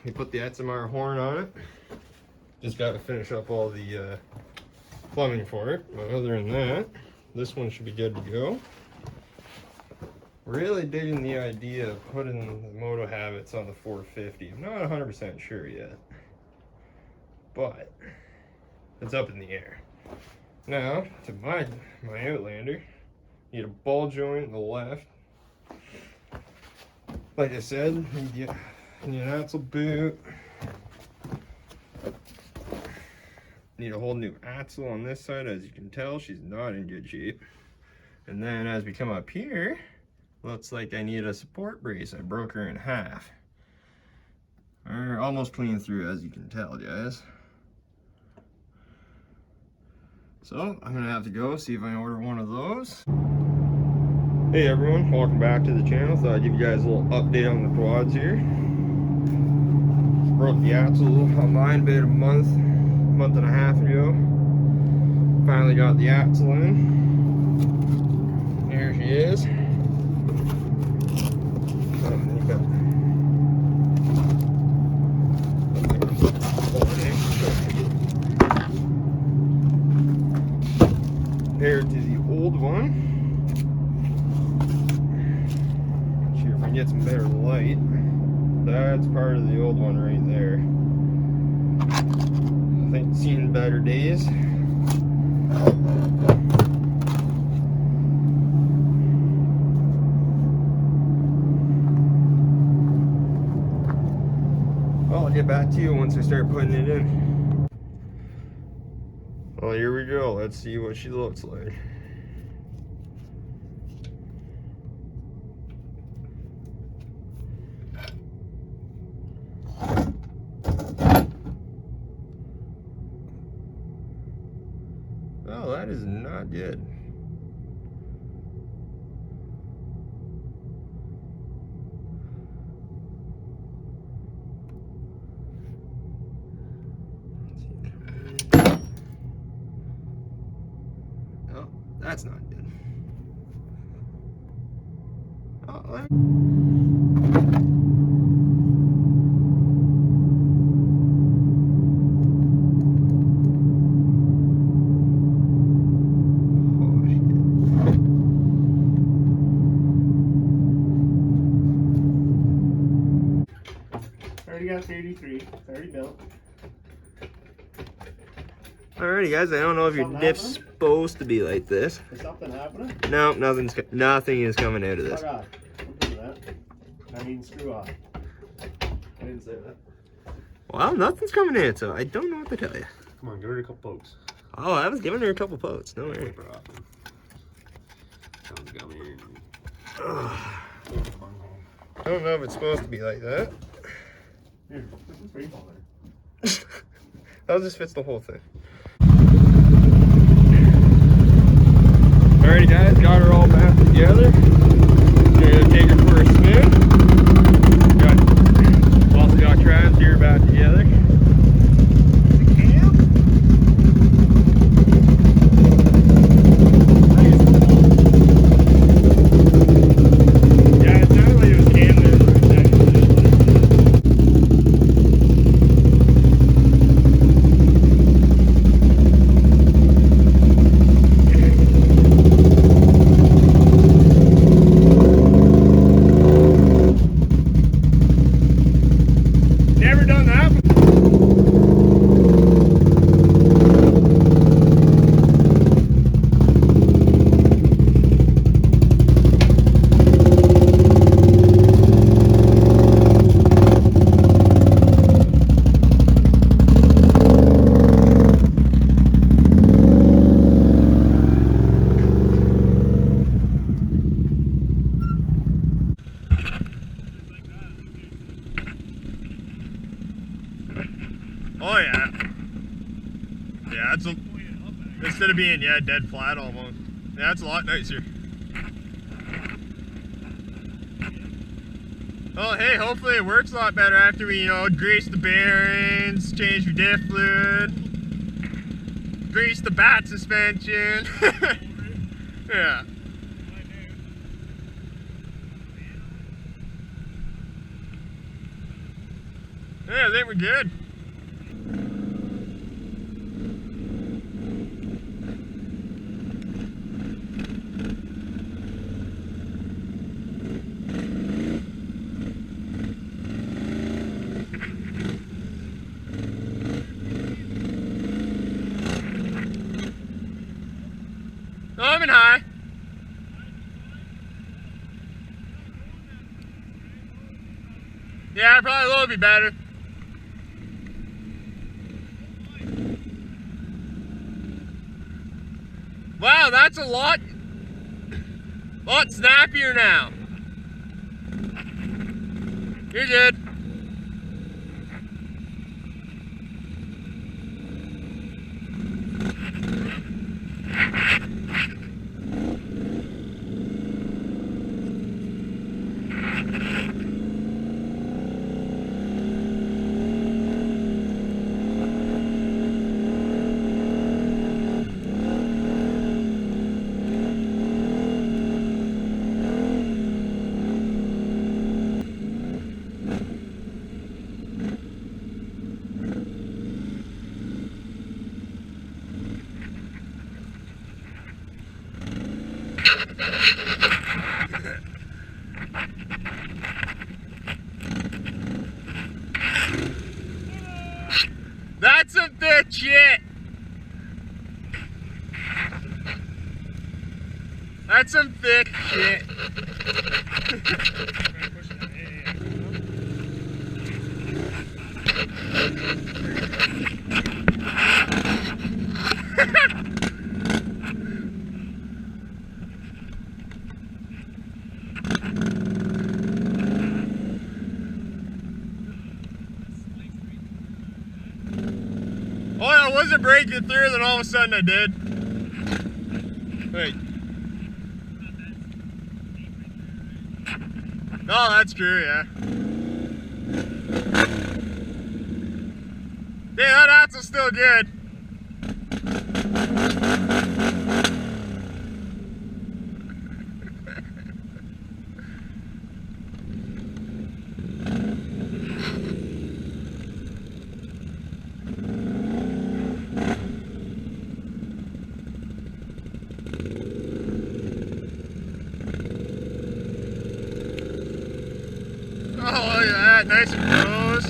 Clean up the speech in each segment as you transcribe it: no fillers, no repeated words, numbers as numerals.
we put the Etzemar horn on it. Just got to finish up all the plumbing for it. But other than that, this one should be good to go. Really digging the idea of putting the Moto Habits on the 450. I'm not 100% sure yet, but it's up in the air. Now, to my Outlander, need a ball joint in the left. Like I said, need an axle boot. Need a whole new axle on this side. As you can tell, she's not in good shape. And then as we come up here, looks like I need a support brace. I broke her in half. Or almost clean through, as you can tell, guys. So I'm gonna have to go see if I order one of those. Hey everyone, welcome back to the channel. Thought I'd give you guys a little update on the quads here. Broke the axle on mine about a month and a half ago. Finally got the axle in. Here she is. Compared to the old one. See if I can get some better light. That's part of the old one right there. I think it's seen better days. Well, I'll get back to you once I start putting it in. Well, here we go. Let's see what she looks like. Oh, that is not good. Oh, that's not good. Oh, Already got 33. It's already built. alrighty, guys. I don't know if your diff's supposed to be like this. Is something happening? No, nothing is coming out of this. Fuck off. Don't do that. I mean, screw off. I didn't say that. Well, nothing's coming in, so I don't know what to tell you. Come on, give her a couple pokes. Oh, I was giving her a couple pokes. No worries. Flip her off. Sounds gummy. I don't know if it's supposed to be like that. Here, put some free ball there. That just fits the whole thing. Alrighty, guys, got her all back together. Gonna take her for a spin. Also got Travis here back together. Oh yeah. Yeah, that's instead of being dead flat almost. Yeah, that's a lot nicer. Well, hey, hopefully it works a lot better after we, grease the bearings, change your diff fluid, grease the bat suspension. Yeah. Yeah, I think we're good. I'm in high. Yeah, probably low would be better. Wow, that's a lot snappier now. You're good. That's some thick shit. That's some thick shit. Oh, I wasn't breaking through, then all of a sudden I did. Wait. Oh, that's true, yeah. Yeah, that axle's still good. Oh, look at that, nice and close.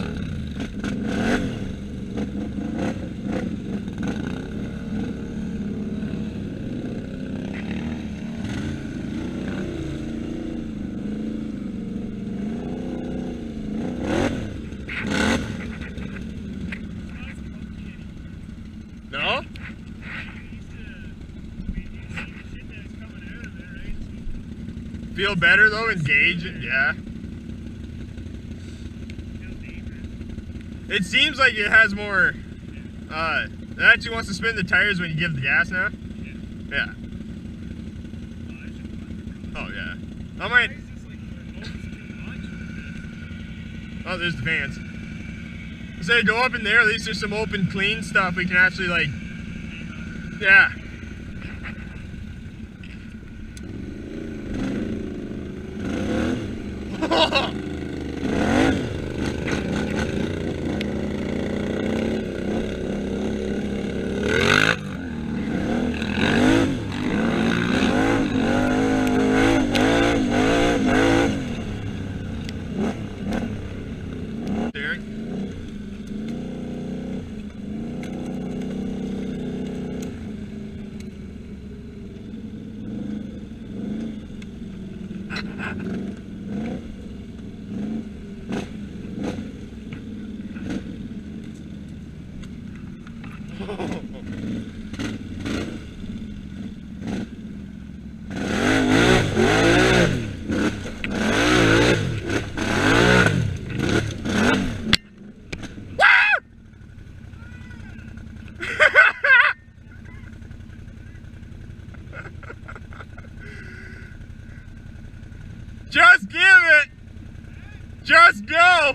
No? Feel better though, engage it, yeah. It seems like it has more, it actually wants to spin the tires when you give the gas now. Yeah. Oh yeah. I might. Oh, there's the fans. Say go up in there, at least there's some open clean stuff we can actually like, yeah. Derek? Just give it! Just go!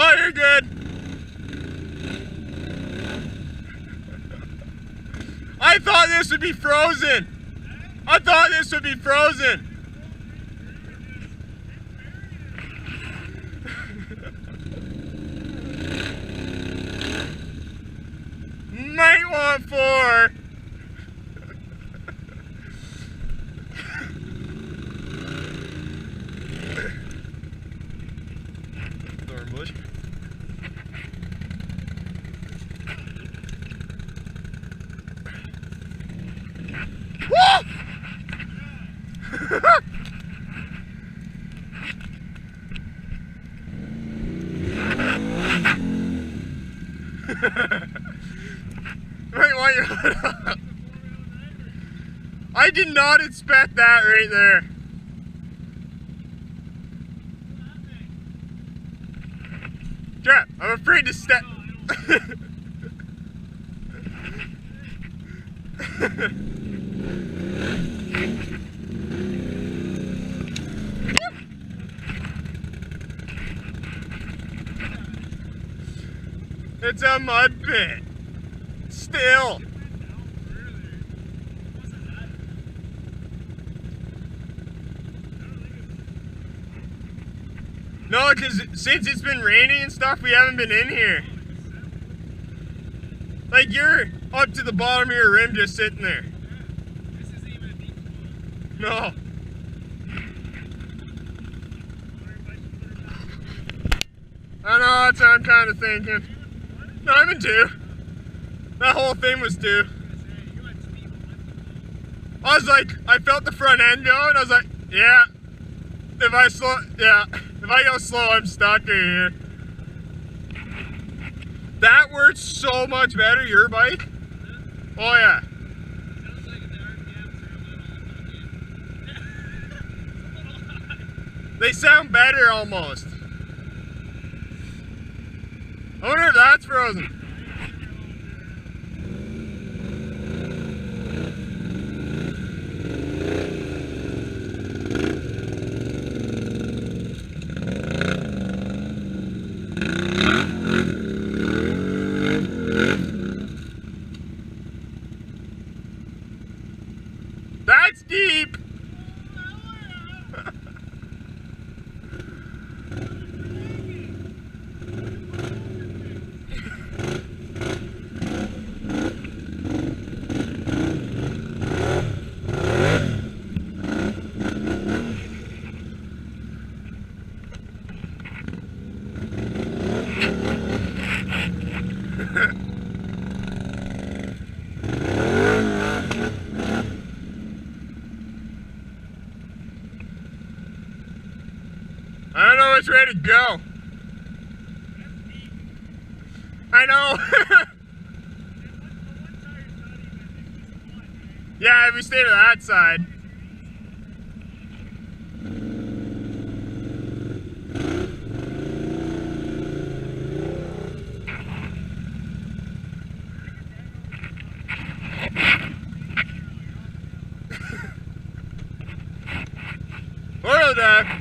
Oh, you're good. I I thought this would be frozen. I thought this would be frozen. Might want 4. Thornbush. Woo! Right, while you're up. I did not expect that right there. Jeff, I'm afraid to step. It's a mud pit. Still. No, because since it's been raining and stuff, we haven't been in here. Like, you're up to the bottom of your rim just sitting there. This isn't even a deep one. No. I know, that's what I'm kind of thinking. No, I'm in 2. That whole thing was 2. I was like, I felt the front end go, and I was like, yeah. If I slow, yeah. If I go slow, I'm stuck right here. That works so much better, your bike. Oh yeah. Sounds like the RPMs are a little high. They sound better almost. I wonder if that's frozen. That's deep. I don't know which way to go. I know. Yeah, if we stay to that side. Oil deck.